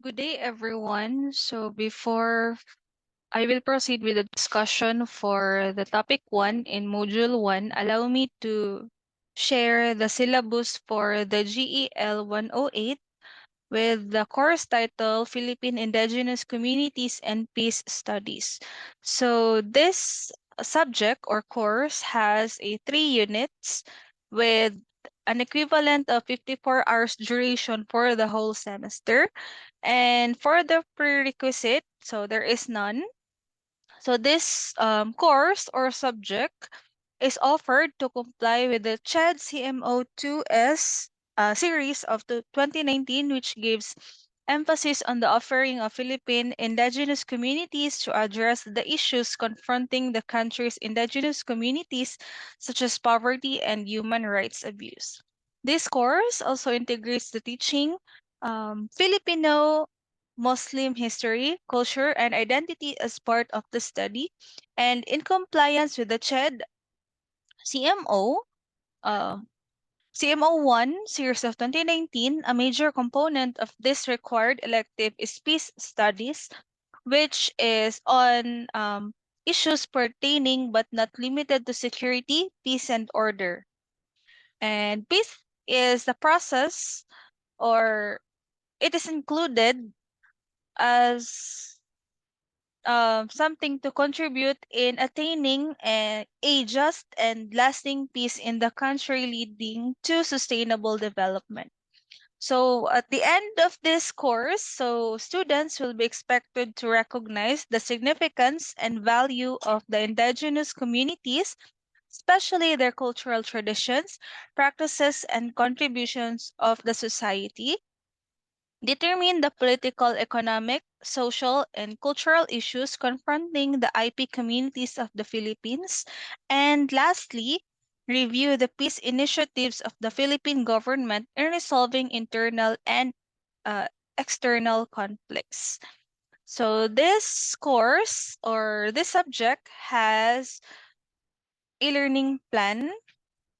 Good day, everyone. So, before I will proceed with the discussion for the topic 1 in Module 1, allow me to share the syllabus for the GEL 108 with the course title Philippine Indigenous Communities and Peace Studies. So, this subject or course has a 3 units with an equivalent of 54 hours duration for the whole semester. And for the prerequisite, so there is none. So this course or subject is offered to comply with the CHED CMO 2S series of 2019, which gives emphasis on the offering of Philippine indigenous communities to address the issues confronting the country's indigenous communities, such as poverty and human rights abuse. This course also integrates the teaching Filipino Muslim history, culture, and identity as part of the study, and in compliance with the CHED CMO, uh, CMO 1 series of 2019, a major component of this required elective is peace studies, which is on issues pertaining but not limited to security, peace, and order. And peace is the process, or it is included as something to contribute in attaining a just and lasting peace in the country, leading to sustainable development. So at the end of this course, so students will be expected to recognize the significance and value of the indigenous communities, especially their cultural traditions, practices, and contributions of the society, determine the political, economic, social, and cultural issues confronting the IP communities of the Philippines, and lastly, review the peace initiatives of the Philippine government in resolving internal and uh, external conflicts. So this course or this subject has a learning plan,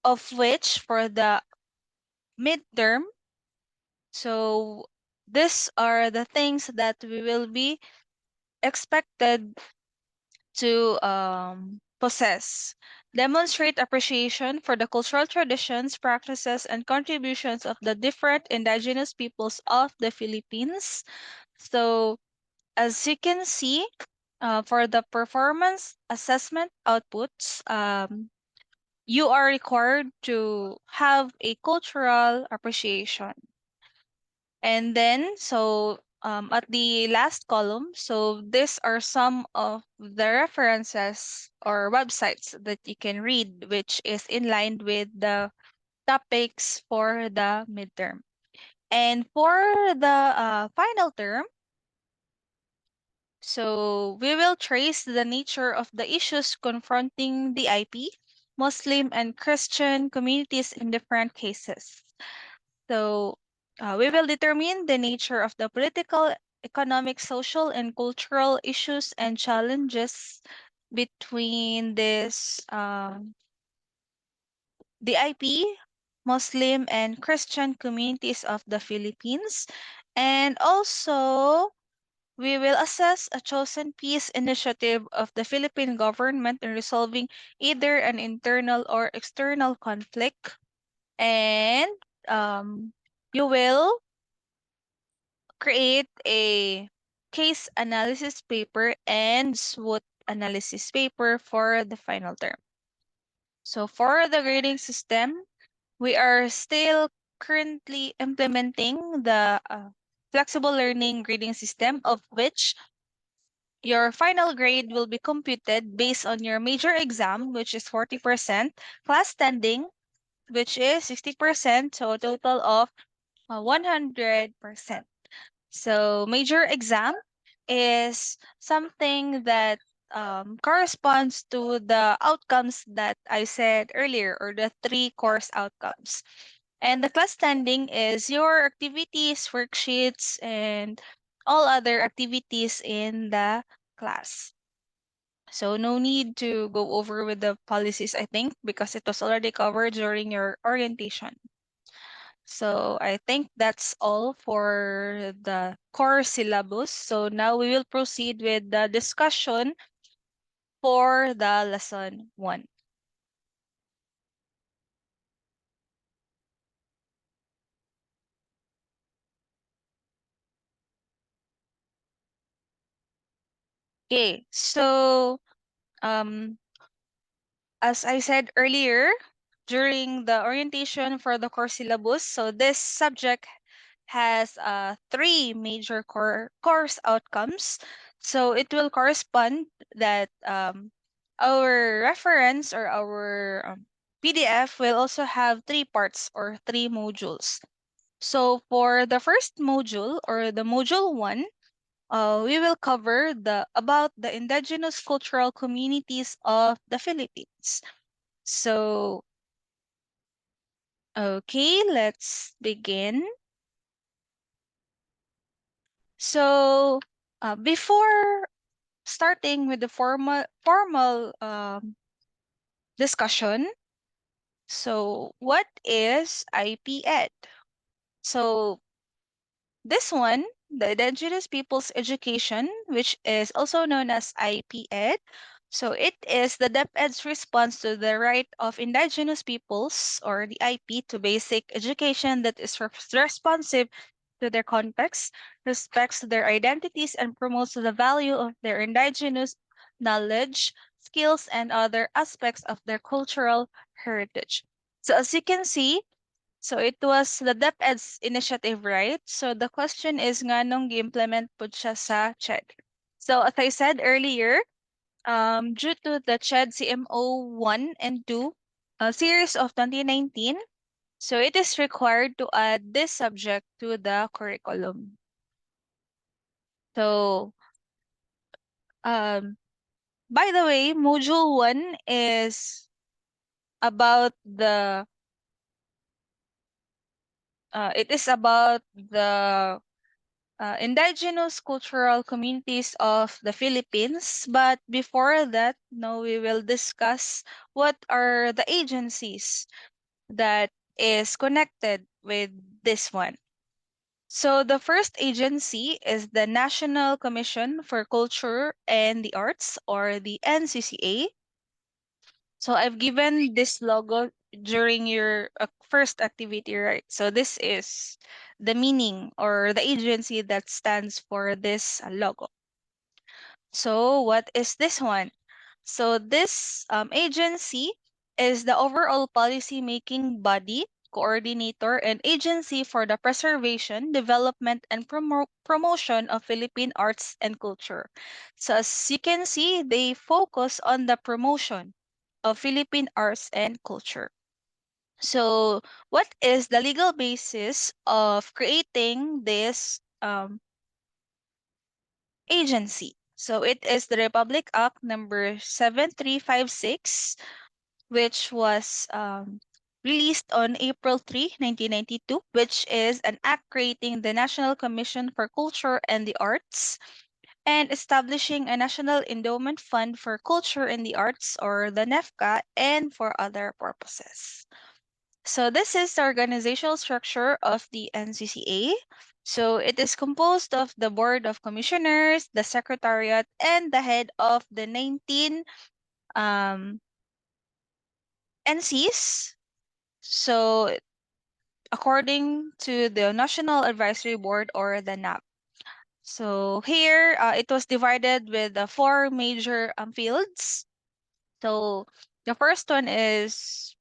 of which for the midterm, so these are the things that we will be expected to possess. Demonstrate appreciation for the cultural traditions, practices, and contributions of the different indigenous peoples of the Philippines. So, as you can see, for the performance assessment outputs, you are required to have a cultural appreciation. And then, so at the last column, so these are some of the references or websites that you can read, which is in line with the topics for the midterm. And for the final term, so we will trace the nature of the issues confronting the IP, Muslim and Christian communities in different cases. So we will determine the nature of the political, economic, social, and cultural issues and challenges between the IP, Muslim, and Christian communities of the Philippines. And also, we will assess a chosen peace initiative of the Philippine government in resolving either an internal or external conflict. And you will create a case analysis paper and SWOT analysis paper for the final term. So for the grading system, we are still currently implementing the flexible learning grading system, of which your final grade will be computed based on your major exam, which is 40%, class standing, which is 60%, so a total of 100%. So major exam is something that corresponds to the outcomes that I said earlier, or the 3 course outcomes. And the class standing is your activities, worksheets, and all other activities in the class. So no need to go over with the policies, I think, because it was already covered during your orientation. So I think that's all for the core syllabus. So now we will proceed with the discussion for the lesson 1. Okay, so um as I said earlier during the orientation for the core syllabus, so this subject has three major course outcomes. So it will correspond that our reference or our PDF will also have three parts or three modules. So for the first module or the module 1, we will cover the about the indigenous cultural communities of the Philippines. So, okay, let's begin. So, before starting with the formal discussion, so what is IPED? So, this one, the Indigenous Peoples Education, which is also known as IPED. So it is the DepEd's response to the right of Indigenous peoples or the IP to basic education that is responsive to their context, respects their identities, and promotes the value of their indigenous knowledge, skills, and other aspects of their cultural heritage. So as you can see, so it was the DepEd's initiative, right? So the question is nga nung gi-implement po siya sa CHED. So as I said earlier, due to the CHED CMO 1 and 2 series of 2019, so it is required to add this subject to the curriculum. So, um, by the way, Module 1 is about it is about the indigenous cultural communities of the Philippines. But before that, no, we will discuss what are the agencies that is connected with this one. So the first agency is the National Commission for Culture and the Arts, or the NCCA. So I've given this logo during your first activity, right? So this is the meaning or the agency that stands for this logo. So what is this one? So this agency is the overall policy making body, coordinator, and agency for the preservation, development, and promotion of Philippine arts and culture. So as you can see, they focus on the promotion of Philippine arts and culture. So what is the legal basis of creating this agency? So it is the Republic Act number 7356, which was released on April 3, 1992, which is an act creating the National Commission for Culture and the Arts and establishing a National Endowment Fund for Culture and the Arts, or the NEFCA, and for other purposes. So this is the organizational structure of the NCCA. So it is composed of the Board of Commissioners, the Secretariat, and the head of the 19 um, NCs. So according to the National Advisory Board, or the NAP. So here it was divided with the four major fields. So the first one is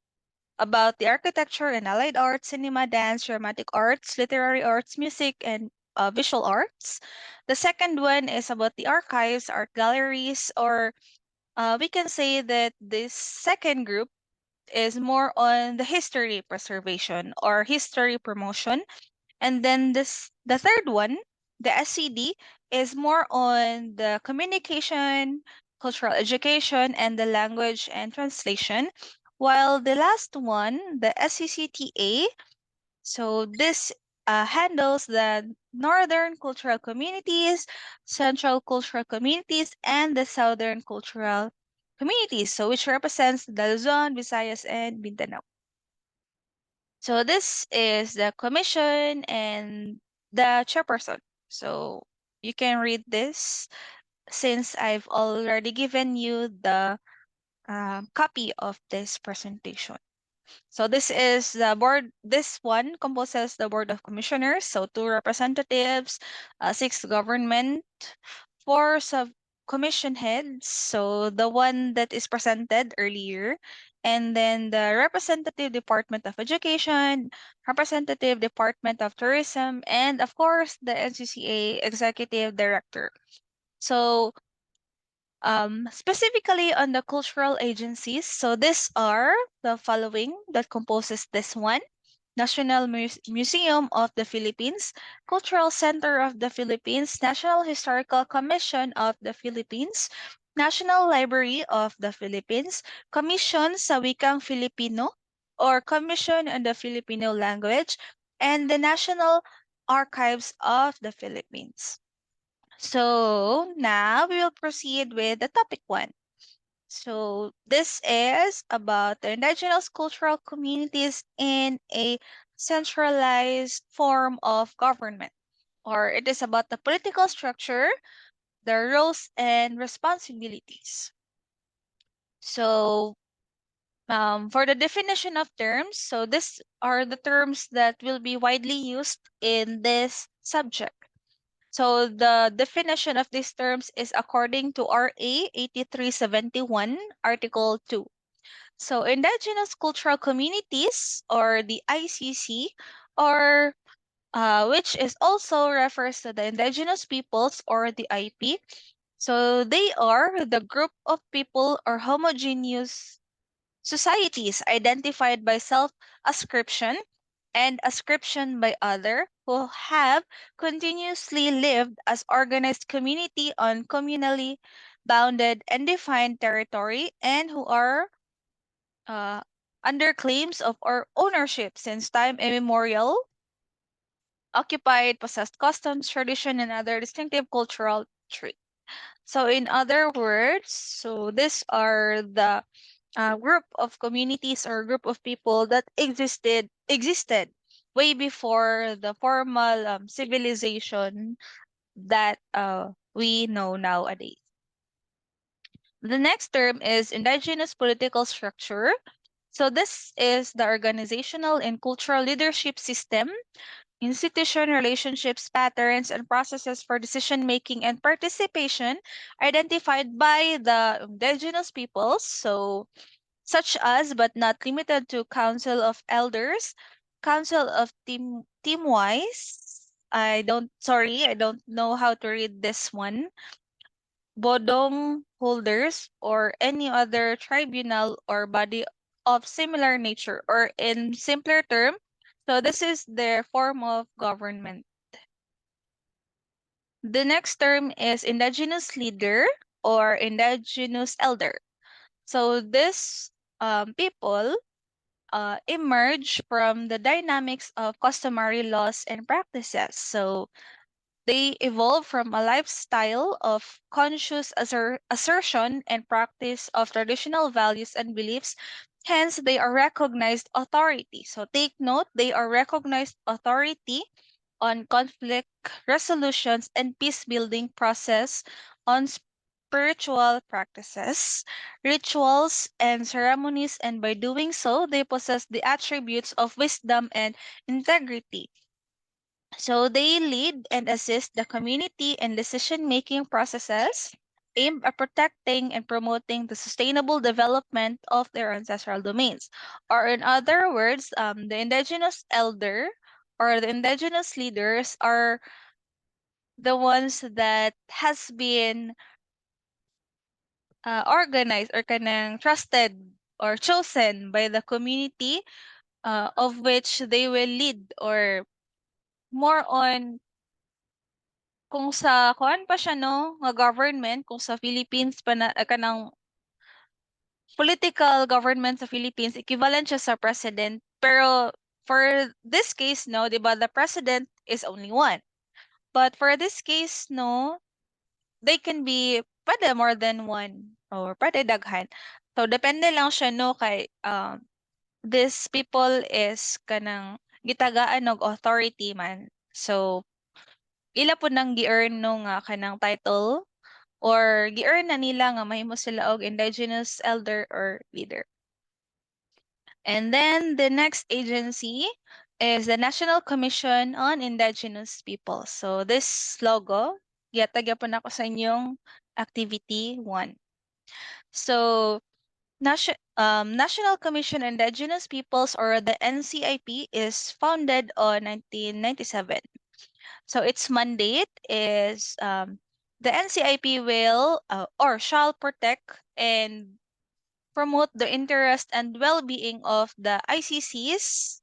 about the architecture and allied arts, cinema, dance, dramatic arts, literary arts, music, and visual arts. The second one is about the archives, art galleries, or we can say that this second group is more on the history preservation or history promotion. And then the third one, the SCD, is more on the communication, cultural education, and the language and translation. While the last one, the SCCTA, so this handles the Northern Cultural Communities, Central Cultural Communities, and the Southern Cultural Communities, so which represents the Luzon, Visayas, and Mindanao. So this is the commission and the chairperson. So you can read this since I've already given you the copy of this presentation. So this is the board. This one composes the board of commissioners. So 2 representatives, 6 government, 4 sub-commission heads. So the one that is presented earlier, and then the representative Department of Education, representative Department of Tourism, and of course the NCCA executive director. So specifically on the cultural agencies, so these are the following that composes this one: National Museum of the Philippines, Cultural Center of the Philippines, National Historical Commission of the Philippines, National Library of the Philippines, Commission sa Wikang Filipino or Commission on the Filipino Language, and the National Archives of the Philippines. So now we will proceed with the topic 1. So this is about the indigenous cultural communities in a centralized form of government, or it is about the political structure, the roles and responsibilities. So for the definition of terms, so these are the terms that will be widely used in this subject. So the definition of these terms is according to RA 8371, Article 2. So indigenous cultural communities, or the ICC, or which is also refers to the indigenous peoples, or the IP. So they are the group of people or homogeneous societies identified by self-ascription and ascription by other who have continuously lived as organized community on communally bounded and defined territory, and who are uh, under claims of or ownership since time immemorial, occupied, possessed customs, tradition, and other distinctive cultural traits. So in other words, so these are the group of communities or group of people that existed way before the formal civilization that we know nowadays. The next term is indigenous political structure. So this is the organizational and cultural leadership system, institution, relationships, patterns, and processes for decision making and participation identified by the indigenous peoples. So such as but not limited to Council of Elders, Council of Teamwise. I don't know how to read this one. Bodong holders or any other tribunal or body of similar nature, or in simpler term, so this is their form of government. The next term is indigenous leader or indigenous elder. So this people emerge from the dynamics of customary laws and practices. So they evolve from a lifestyle of conscious assertion and practice of traditional values and beliefs. Hence, they are recognized authority. So take note, they are recognized authority on conflict resolutions and peace building process, on spiritual practices, rituals, and ceremonies, and by doing so, they possess the attributes of wisdom and integrity. So they lead and assist the community in decision-making processes aimed at protecting and promoting the sustainable development of their ancestral domains. Or in other words, the indigenous elder or the indigenous leaders are the ones that has been organized or kanang trusted or chosen by the community, of which they will lead, or more on kung sa kuan pa siya no nga government, kung sa Philippines pa na kanang political government sa Philippines, equivalent siya sa president. Pero for this case no, 'di ba, the president is only one. But for this case no, they can be pwede more than one or pwede daghan. So depende lang siya no kay These people is kanang gitagaan og authority man. So ila po nang gi-earn no nga kanang title or gi-earn na nila nga mahimo sila og indigenous elder or leader. And then the next agency is the National Commission on Indigenous People. So this logo, giatag po na ko sa inyong activity 1. So National Commission on Indigenous Peoples, or the NCIP, is founded on 1997. So its mandate is the NCIP will or shall protect and promote the interest and well-being of the ICCs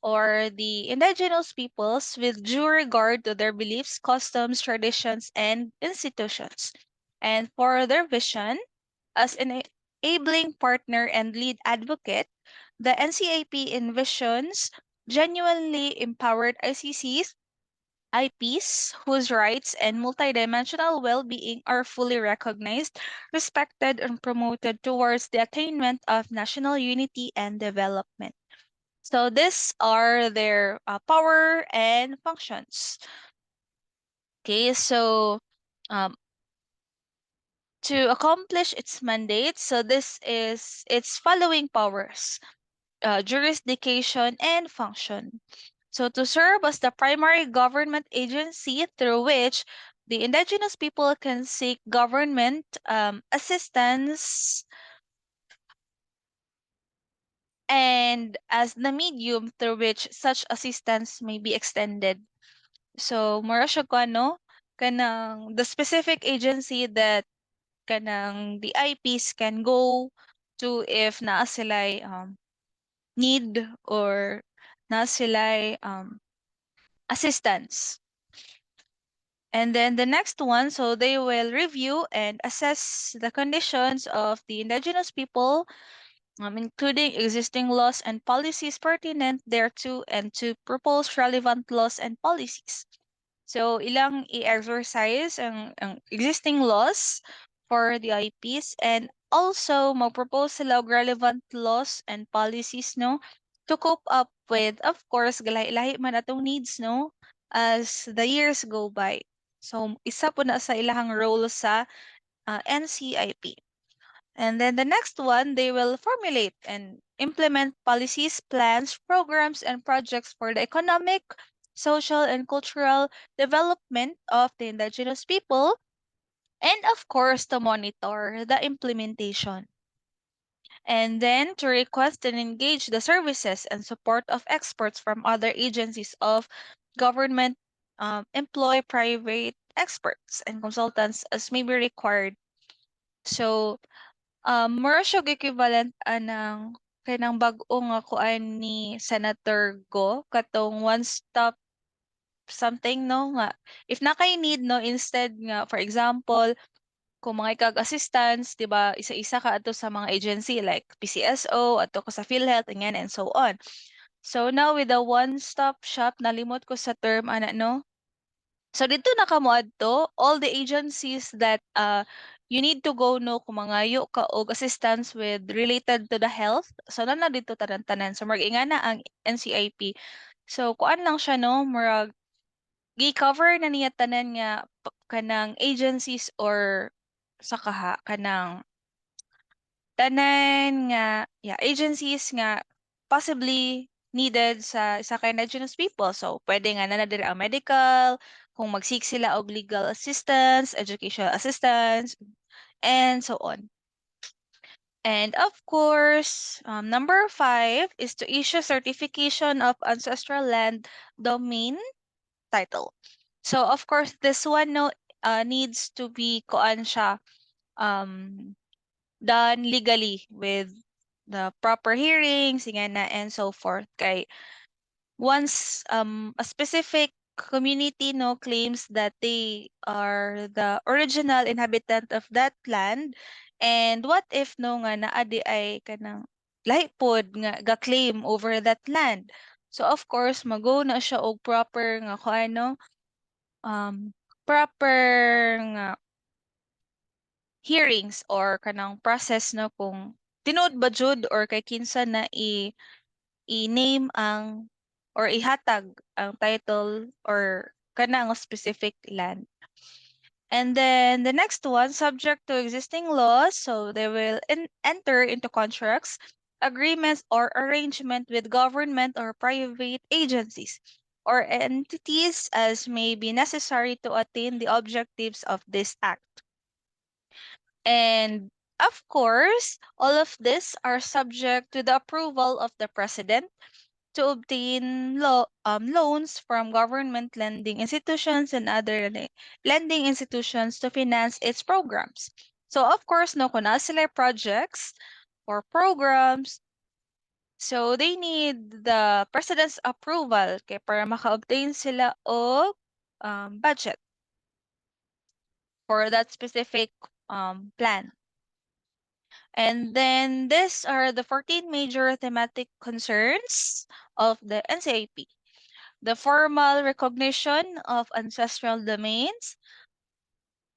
or the indigenous peoples with due regard to their beliefs, customs, traditions, and institutions. And for their vision, as an enabling partner and lead advocate, the NCAP envisions genuinely empowered ICCs, IPs whose rights and multidimensional well-being are fully recognized, respected, and promoted towards the attainment of national unity and development. So these are their power and functions. Okay, so um, to accomplish its mandate, so this is its following powers: jurisdiction and function. So to serve as the primary government agency through which the indigenous people can seek government assistance, and as the medium through which such assistance may be extended. So mura siya ko ano, kanang the specific agency that kanang the IPs can go to if naa sila'y need or naa sila'y assistance. And then the next one, so they will review and assess the conditions of the indigenous people, including existing laws and policies pertinent thereto, and to propose relevant laws and policies. So ilang i-exercise ang existing laws for the IPs, and also mag-propose sila og relevant laws and policies no to cope up with, of course, galahi-lahi man atong needs no as the years go by. So isa po na sa ilahang role sa NCIP. And then the next one, they will formulate and implement policies, plans, programs, and projects for the economic, social, and cultural development of the indigenous people, and of course, to monitor the implementation. And then to request and engage the services and support of experts from other agencies of government, employ private experts and consultants as may be required. So, mura siyang equivalent anang kanang bag-o nga kuan ni Senator Go katong one-stop something no nga if na kay need no, instead nga for example kung mga ikag assistance, di ba, isa-isa ka ato sa mga agency like PCSO, ato ka sa PhilHealth, and so on. So now with the one-stop shop, nalimot ko sa term ana no. So dito na kamo adto all the agencies that you need to go no kung mangayo ka og assistance with related to the health. So na dito tanan-tanan. So mag-inga na ang NCIP. So kuan lang siya no, murag gi-cover na niya tanan nga kanang agencies or sa kaha kanang tanan nga agencies nga possibly needed sa ka indigenous people. So pwede nga na diri ang medical, kung mag-seek sila og legal assistance, educational assistance, and so on. And of course, number 5 is to issue certification of ancestral land domain title. So of course, this one no needs to be kuan siya um done legally with the proper hearings ingana and so forth. Kay once a specific community no claims that they are the original inhabitant of that land, and what if no nga naadi ay kanang lahi pod nga ga-claim over that land. So of course mago na siya og proper nga kuano proper nga hearings or kanang process no kung tinuod ba jud or kay kinsa na i-name ang or ihatag ang title or kanang specific land. And then the next one, subject to existing laws, so they will enter into contracts, agreements, or arrangement with government or private agencies or entities as may be necessary to attain the objectives of this act. And of course, all of this are subject to the approval of the president to obtain loans from government lending institutions and other lending institutions to finance its programs. So of course, no, kung sila projects or programs, so they need the president's approval kay para maka-obtain sila og budget for that specific plan. And then these are the 14 major thematic concerns of the NCAP. The formal recognition of ancestral domains,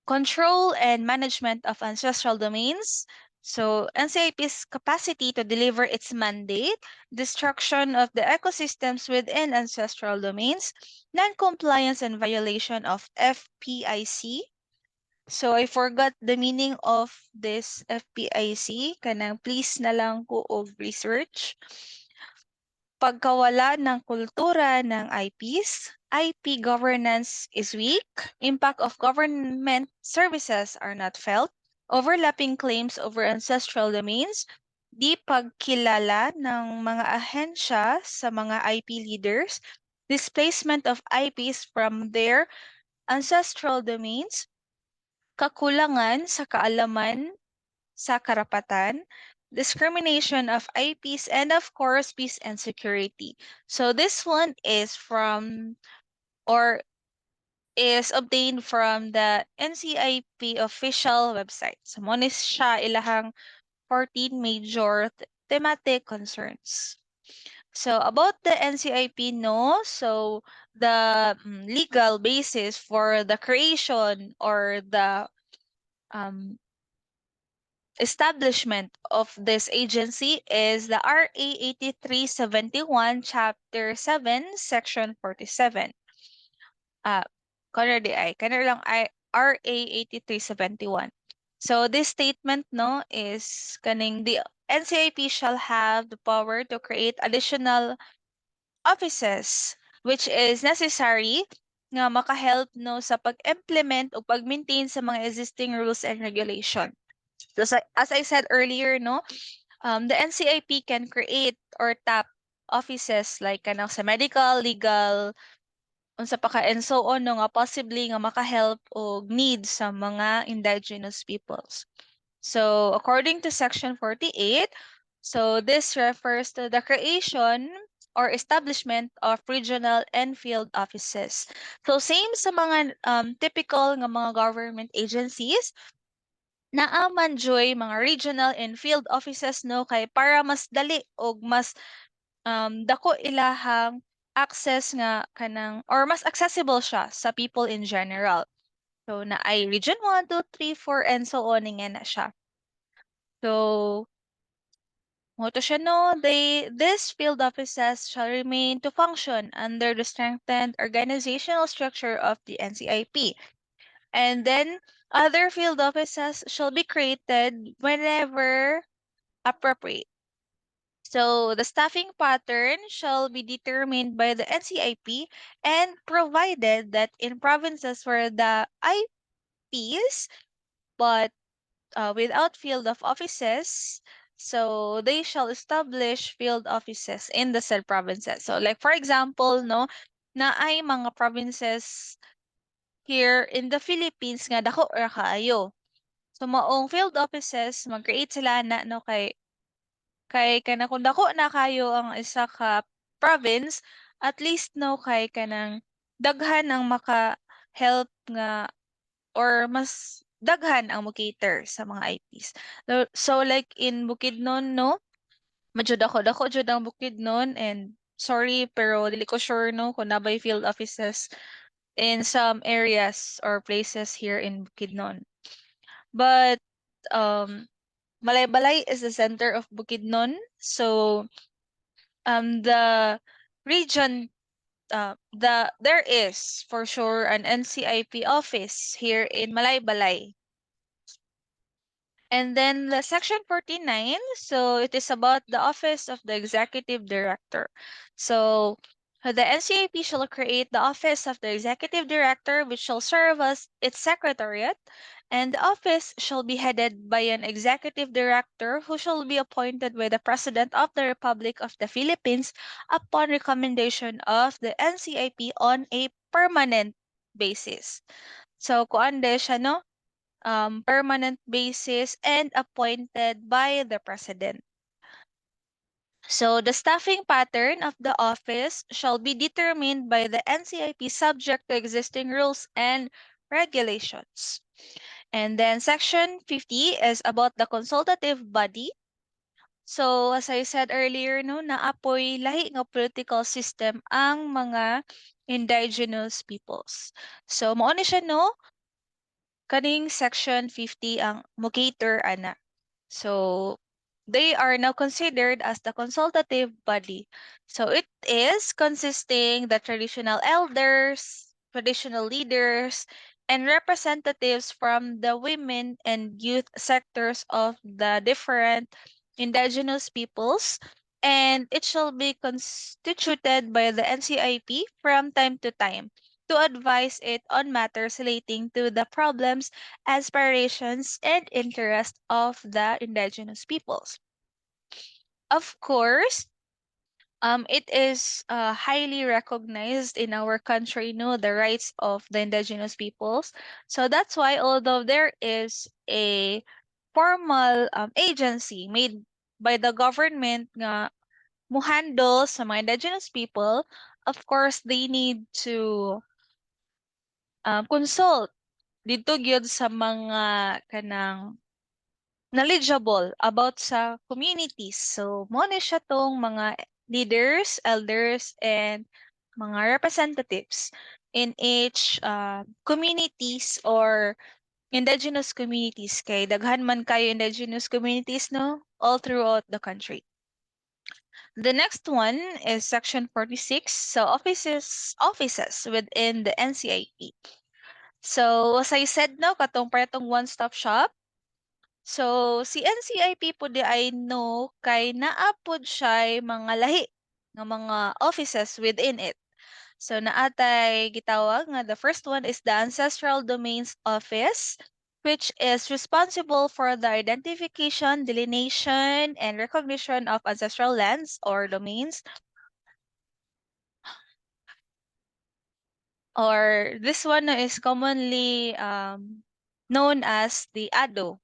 control and management of ancestral domains. So NCIP's capacity to deliver its mandate, destruction of the ecosystems within ancestral domains, non-compliance and violation of FPIC. So I forgot the meaning of this FPIC. Kanang please na lang ko og research. Pagkawala ng kultura ng IPs, IP governance is weak, impact of government services are not felt, overlapping claims over ancestral domains, di pagkilala ng mga ahensya sa mga IP leaders, displacement of IPs from their ancestral domains, kakulangan sa kaalaman sa karapatan, discrimination of IPs, and of course, peace and security. So this one is from or is obtained from the NCIP official website. So mo ni siya ilahang 14 major thematic concerns. So about the NCIP, no, so the legal basis for the creation or the um, establishment of this agency is the RA 8371, Chapter 7, Section 47. Kanina lang RA 8371. So this statement no is kaning the NCIP shall have the power to create additional offices which is necessary nga makahelp no sa pag-implement o pag-maintain sa mga existing rules and regulation. So, as I said earlier, no, the NCIP can create or tap offices like kanang sa medical, legal, unsa pa ka and so on no, nga possibly nga makahelp og needs sa mga indigenous peoples. So, according to Section 48, so this refers to the creation or establishment of regional and field offices. So, same sa mga typical nga mga government agencies, naaman joy mga regional and field offices no kay para mas dali og mas dako ilahang access nga kanang or mas accessible siya sa people in general. So na ay region 1, 2, 3, 4 and so on nga na siya. So mo to siya no, this field offices shall remain to function under the strengthened organizational structure of the NCIP. And then other field offices shall be created whenever appropriate. So the staffing pattern shall be determined by the NCIP and provided that in provinces where the IPs but without field of offices, so they shall establish field offices in the said provinces. So like for example, no, na ay mga provinces here in the Philippines nga dako ra kaayo. So maong field offices mag-create sila na no kay kana kung dako na kayo ang isa ka province, at least no kay kanang daghan ang maka-help nga or mas daghan ang mo-cater sa mga IPs. So like in Bukidnon no, medyo dako jud ang Bukidnon and sorry pero dili ko sure no kung nabay field offices in some areas or places here in Bukidnon. But Malaybalay is the center of Bukidnon. So the region there is for sure an NCIP office here in Malaybalay. And then the section 49, so it is about the office of the executive director. So the NCIP shall create the office of the executive director, which shall serve as its secretariat, and the office shall be headed by an executive director who shall be appointed by the President of the Republic of the Philippines upon recommendation of the NCIP on a permanent basis. So kuande siya no, permanent basis and appointed by the President. So the staffing pattern of the office shall be determined by the NCIP subject to existing rules and regulations. And then section 50 is about the consultative body. So as I said earlier, no, naapoy lahi nga political system ang mga indigenous peoples. So mao ni siya no, kaning section 50 ang mocator ana. So they are now considered as the consultative body. So it is consisting the traditional elders, traditional leaders, and representatives from the women and youth sectors of the different indigenous peoples, and it shall be constituted by the NCIP from time to time to advise it on matters relating to the problems, aspirations, and interests of the indigenous peoples. Of course, it is highly recognized in our country, no, the rights of the indigenous peoples. So that's why, although there is a formal agency made by the government nga muhandle sa mga indigenous people, of course, they need to consult dito gyud sa mga kanang knowledgeable about sa communities. So, mo na siya tong mga leaders, elders, and mga representatives in each communities or indigenous communities. Kay daghan man kayo indigenous communities, no? All throughout the country. The next one is section 46. So, offices within the NCIP. So, as I said, no, katong paretong one-stop shop. So, si NCIP po di ay no kay naa pod siya mga lahi ng mga offices within it. So, naatay gitawag nga the first one is the Ancestral Domains Office, which is responsible for the identification, delineation, and recognition of ancestral lands or domains. Or this one is commonly known as the ADO.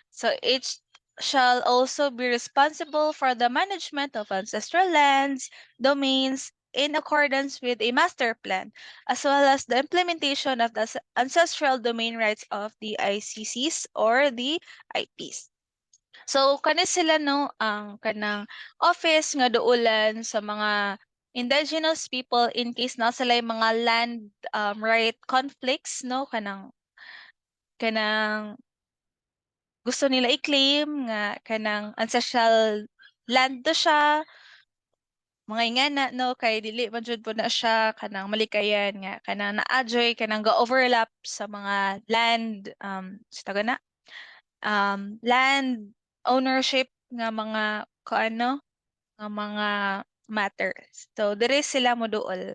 So it shall also be responsible for the management of ancestral lands, domains, in accordance with a master plan, as well as the implementation of the ancestral domain rights of the ICCs or the IPs. So kani sila no ang kanang office nga duulan sa mga indigenous people in case na sila mga land right conflicts no kanang gusto nila i-claim nga kanang ancestral land to siya, mga ingana no kay dili man jud po na siya kanang malikayan nga kanang na-adjoy kanang ga-overlap sa mga land sa taga na land ownership nga mga kaano nga mga matters. So dire sila moduol.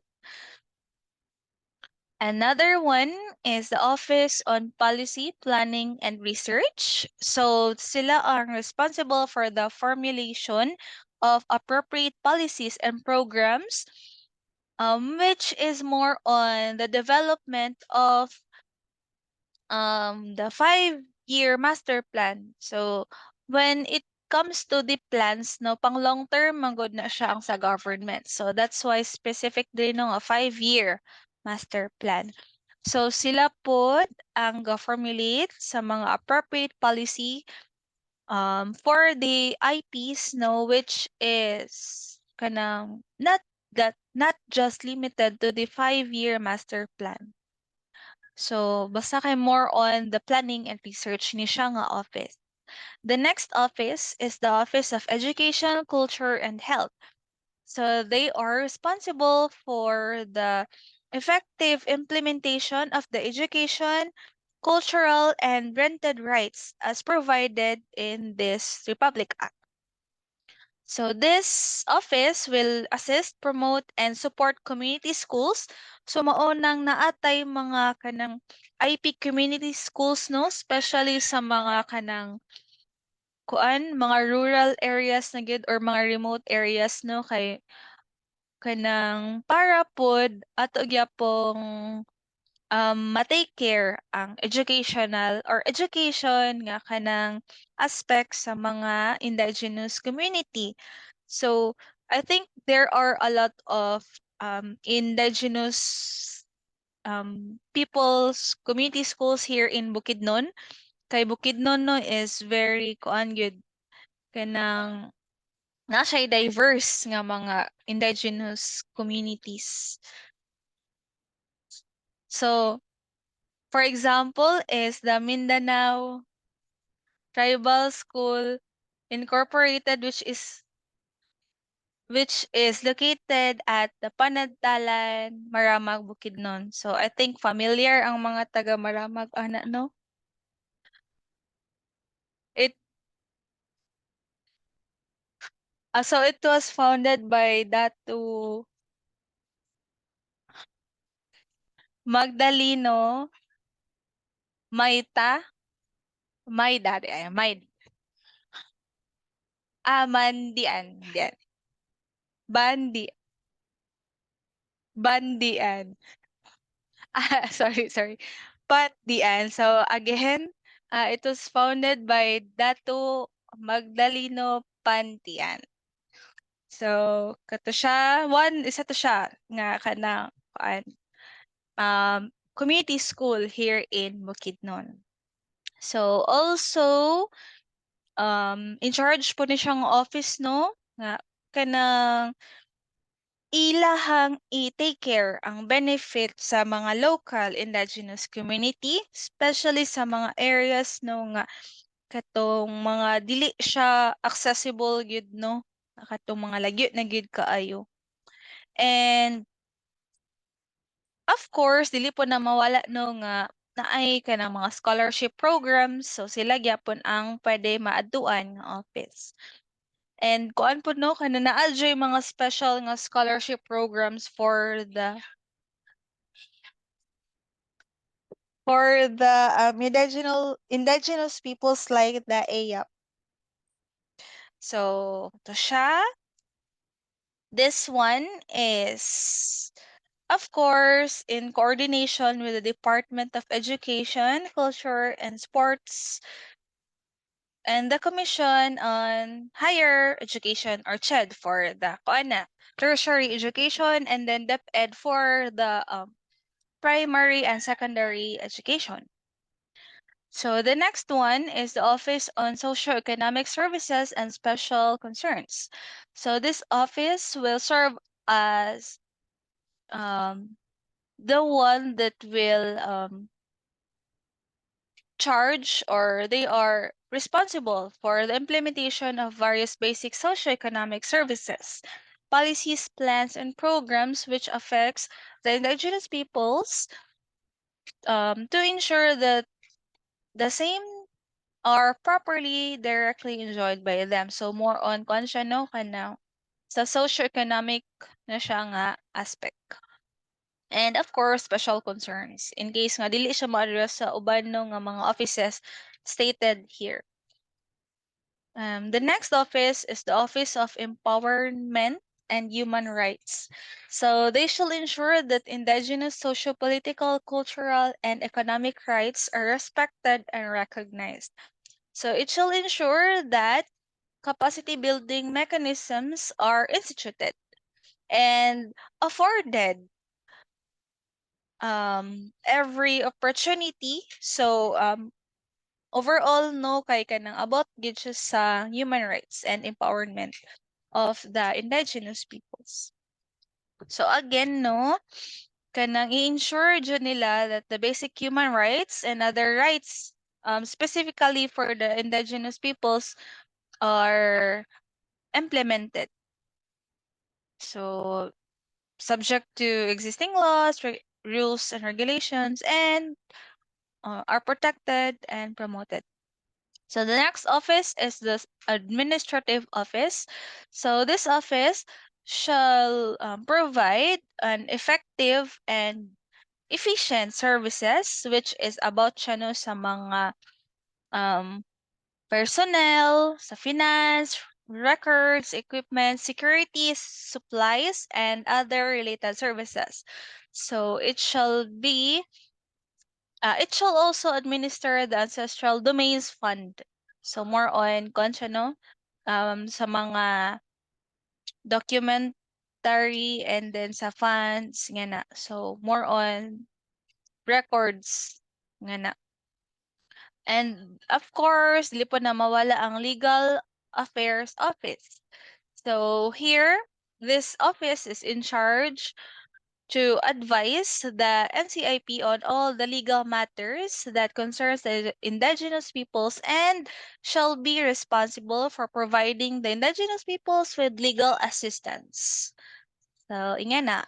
Another one is the Office on Policy, Planning, and Research. So sila are responsible for the formulation of appropriate policies and programs, which is more on the development of the 5-year master plan. So when it comes to the plans, no, pang long term manggod na siya ang sa government. So that's why specific din ng a 5-year master plan. So sila po ang ga-formulate sa mga appropriate policy for the IPs, no, which is kanang not just limited to the 5-year master plan. So, basta kay more on the planning and research ni siya nga office. the next office is the Office of Education, Culture, and Health. So they are responsible for the effective implementation of the education, cultural, and rented rights as provided in this Republic Act. So this office will assist, promote, and support community schools. So maunang naatay mga kanang IP community schools, no, especially sa mga kanang mga rural areas na gid or mga remote areas, no, kay kanang para pod ato gyapong ma-take care ang educational or education nga kanang aspects sa mga indigenous community. So I think there are a lot of indigenous people's community schools here in Bukidnon. Kay Bukidnon, no, is very kuan gyud kanang na siya diverse nga mga indigenous communities. So, for example, is the Mindanao Tribal School Incorporated, which is located at the Panagtalan, Maramag, Bukidnon. So I think familiar ang mga taga Maramag ana, no? It so it was founded by Datu Magdaleno Maita, Maida, Mandian, Dian. Bandian. Sorry. Patdian. So again, it was founded by Datu Magdaleno Pantian. So kato siya, isa to siya nga kanang community school here in Bukidnon. So also in charge po ni siyang office, no, nga kanang ilahang i-take care ang benefit sa mga local indigenous community, especially sa mga areas, no, nga katong mga dili siya accessible gyud, no, katong mga lagyo na gyud kaayo. And of course dili po na mawala, no, nga naay kanang mga scholarship programs, so sila gyapon ang pwede maaduan nga office. And kuan po, no, kana naa mga special nga scholarship programs for the indigenous peoples like the AYAP. So to siya, this one is of course in coordination with the Department of Education, Culture, and Sports and the Commission on Higher Education or CHED for the tertiary education, and then DepEd for the primary and secondary education. So the next one is the Office on Socioeconomic Services and Special Concerns. So this office will serve as the one that will charge, or they are responsible for the implementation of various basic socioeconomic services, policies, plans, and programs which affects the indigenous peoples, to ensure that the same are properly directly enjoyed by them. So more on kuan siya, no, kana sa socioeconomic na siya nga aspect. And of course, special concerns in case nga dili siya ma-address sa uban no nga mga offices stated here. The next office is the Office of Empowerment and Human Rights. So they shall ensure that indigenous socio-political, cultural, and economic rights are respected and recognized. So it shall ensure that capacity building mechanisms are instituted and afforded every opportunity. So overall, no, kay kanang about gid siya sa human rights and empowerment of the indigenous peoples. So again, no, kanang i-ensure dyan nila that the basic human rights and other rights specifically for the indigenous peoples are implemented. So subject to existing laws, rules and regulations, and are protected and promoted. So the next office is the administrative office. So this office shall provide an effective and efficient services which is about siya no sa mga um, personnel, sa finance, records, equipment, securities, supplies, and other related services. So it shall also administer the Ancestral Domains Fund. So more on kung no, sa mga documentary and then sa funds nga na. So more on records nga na. And of course, dili po na mawala ang Legal Affairs Office. So here, this office is in charge to advise the NCIP on all the legal matters that concerns the indigenous peoples and shall be responsible for providing the indigenous peoples with legal assistance. So, inga na.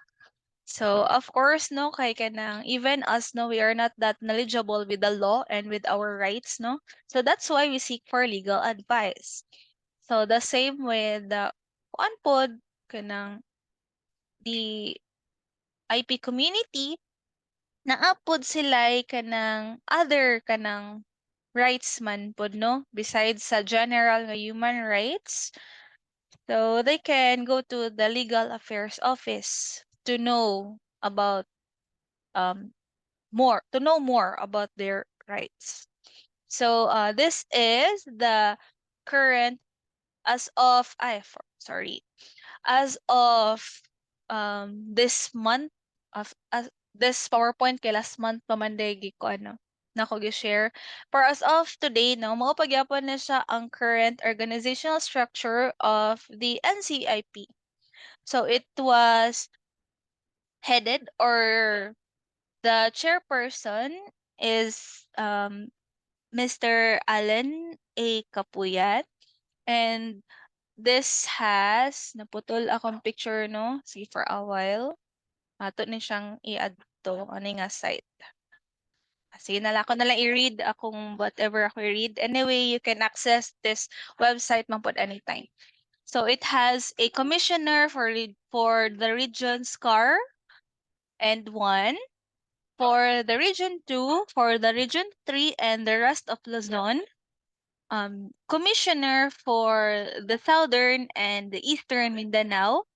So, of course, no, kay kanang even us, no, we are not that knowledgeable with the law and with our rights, no. So that's why we seek for legal advice. So the same with the kuan pod kanang the IP community naapod sila kanang other kanang rights man pod no besides sa general nga human rights. So they can go to the legal affairs office to know about um to know more about their rights. So this is the current as of sorry, as of this month of this PowerPoint kay last month pa man day ko ano nako gi-share. For as of today no, mao pagyapon na siya ang current organizational structure of the NCIP. So it was headed or the chairperson is Mr. Allen A. Capuyat, and this has naputol akong picture no, sige for a while. Ato ni siyang i-add to ani nga site. Sige na lang ako na lang i-read akong whatever ako i-read. Anyway, you can access this website man pod anytime. So it has a commissioner for the region SCAR and 1, for the region 2, for the region 3, and the rest of Luzon. Commissioner for the southern and the eastern Mindanao,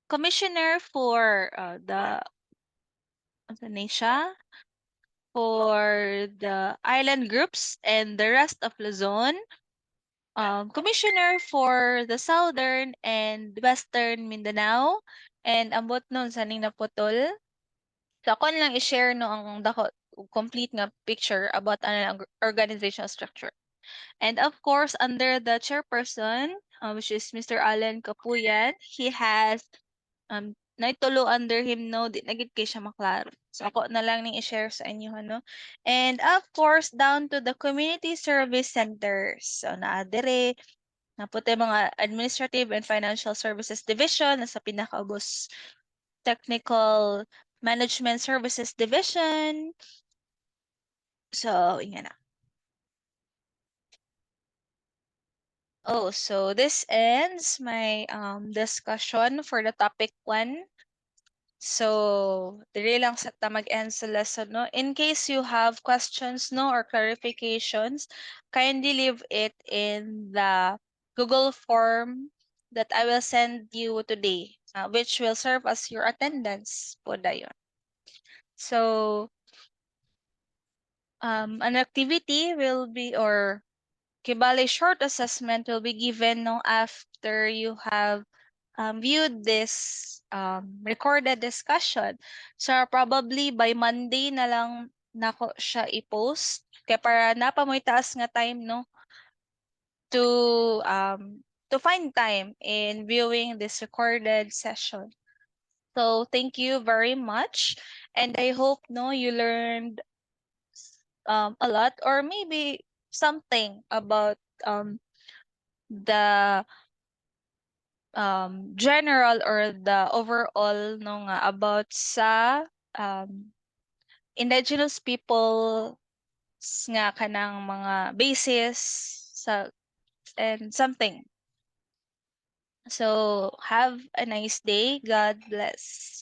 commissioner for ano na siya? For the island groups and the rest of Luzon, commissioner for the southern and western Mindanao, and ambot nun sa ning naputol. So ako lang i-share no ang dako complete nga picture about ang organizational structure. And of course, under the chairperson, which is Mr. Allen Capuyan, he has naitulo under him no, di na gid kay siya maklaro. So ako na lang ning i-share sa inyo no. And of course, down to the community service centers. So naa dire na puti mga administrative and financial services division nasa pinakaubos technical management services division. So, inga na. Oh, so this ends my discussion for the topic 1. So, diri lang sa ta mag-end sa lesson, no? In case you have questions, no, or clarifications, kindly leave it in the Google form that I will send you today, which will serve as your attendance po dayon. So, an activity will be, or kibali short assessment will be given no after you have viewed this recorded discussion. So probably by Monday na lang nako siya i-post kaya para napamoy taas nga time no to find time in viewing this recorded session. So thank you very much, and I hope no you learned a lot, or maybe something about the general or the overall no nga about sa indigenous people nga kanang mga basis sa and something. So have a nice day. God bless.